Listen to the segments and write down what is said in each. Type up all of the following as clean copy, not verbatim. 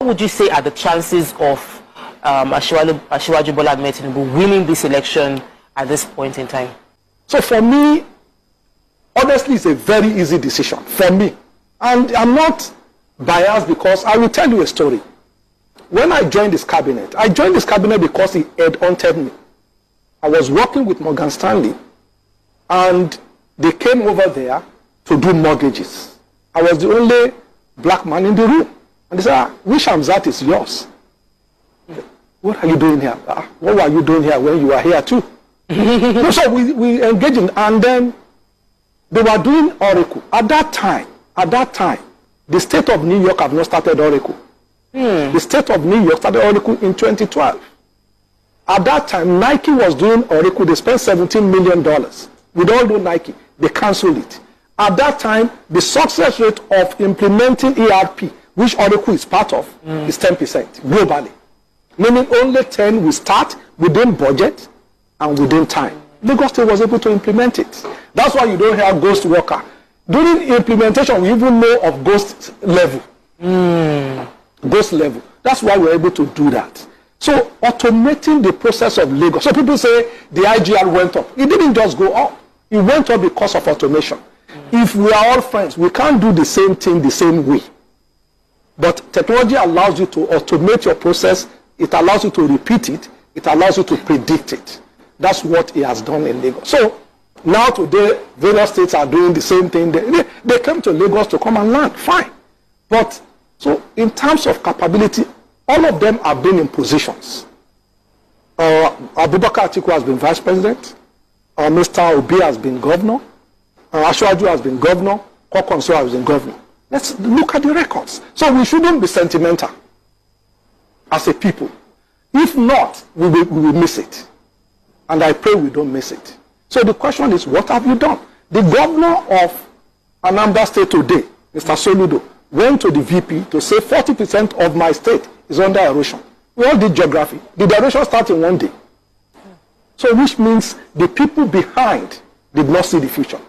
What would you say are the chances of Asiwaju Bolà Ahmed Tinubu winning this election at this point in time? So for me, honestly, it's a very easy decision for me. And I'm not biased because I will tell you a story. When I joined this cabinet because he headhunted me. I was working with Morgan Stanley, and they came over there to do mortgages. I was the only black man in the room. And they said, which Hamzat is yours? What are you doing here? What were you doing here when you were here too? No, so we engaged in, and then they were doing Oracle. At that time, the state of New York have not started Oracle. The state of New York started Oracle in 2012. At that time, Nike was doing Oracle. They spent $17 million. With all the Nike, they canceled it. At that time, the success rate of implementing ERP, which Oracle is part of, is 10% globally. Meaning only 10 will start within budget and within time. Lagos State was able to implement it. That's why you don't hear ghost worker. During implementation, we even know of ghost level. Ghost level. That's why we're able to do that. So automating the process of Lagos. So people say the IGR went up. It didn't just go up. It went up because of automation. If we are all friends, we can't do the same thing the same way. But technology allows you to automate your process. It allows you to repeat it. It allows you to predict it. That's what he has done in Lagos. So now today, various states are doing the same thing. They came to Lagos to come and learn. Fine. But so in terms of capability, all of them have been in positions. Abubakar Atiku has been vice president. Mr. Obi has been governor. Asiwaju has been governor. Kokonso has been governor. Let's look at the records. So we shouldn't be sentimental as a people. If not, we will miss it. And I pray we don't miss it. So the question is, what have you done? The governor of Anambra State today, Mr. Soludo, went to the VP to say 40% of my state is under erosion. We all did geography. Did the erosion start in one day? So which means the people behind did not see the future.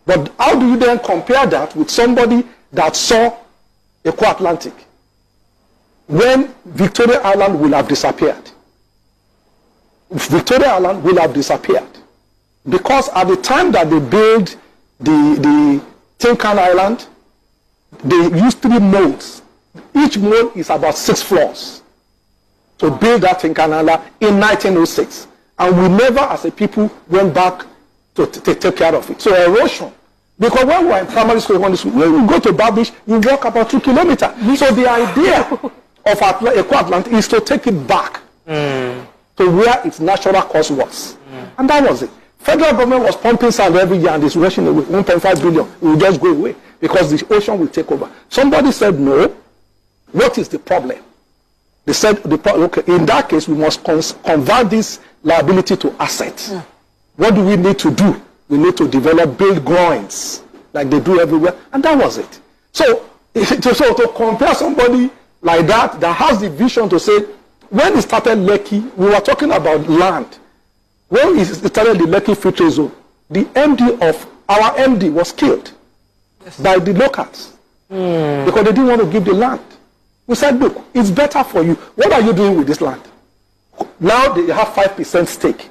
But how do you then compare that with somebody that saw Eco Atlantic when Victoria Island will have disappeared? Victoria Island will have disappeared because at the time that they built the Tinkan Island, they used 3 molds. Each mold is about 6 floors to build that Tinkan Island in 1906. And we never, as a people, went back to take care of it. So erosion. Because when we were in primary school, when you go to Babish, you walk about 2 kilometers. So the idea of Eco Atlantic is to take it back to where its natural course was. And that was it. Federal government was pumping sand every year and it's rushing away. 1.5 billion. It will just go away because the ocean will take over. Somebody said, no. What is the problem? They said, okay, in that case, we must convert this liability to assets. What do we need to do? We need to build groins like they do everywhere. And that was it. So to compare somebody like that has the vision to say, when it started Lekki, we were talking about land. When it started the Lekki Free Trade Zone, the our MD was killed by the locals because they didn't want to give the land. We said, look, it's better for you. What are you doing with this land? Now they have 5% stake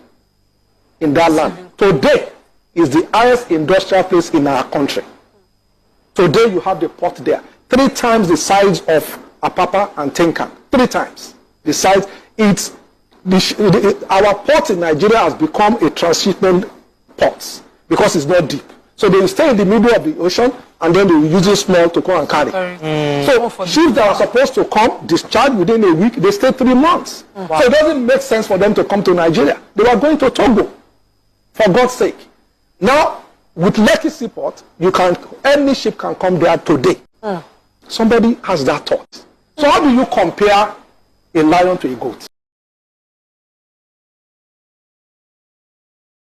in that land. Today is the highest industrial place in our country. Today you have the port there. 3 times the size of Apapa and Tinkan. 3 times the size. Our port in Nigeria has become a transshipment port because it's not deep. So they will stay in the middle of the ocean and then they will use it small to come and carry. So ships that are supposed to come, discharge within a week, they stay 3 months. So it doesn't make sense for them to come to Nigeria. They were going to Togo, for God's sake. Now, with Lekki Seaport, any ship can come there today. Somebody has that thought. So how do you compare a lion to a goat?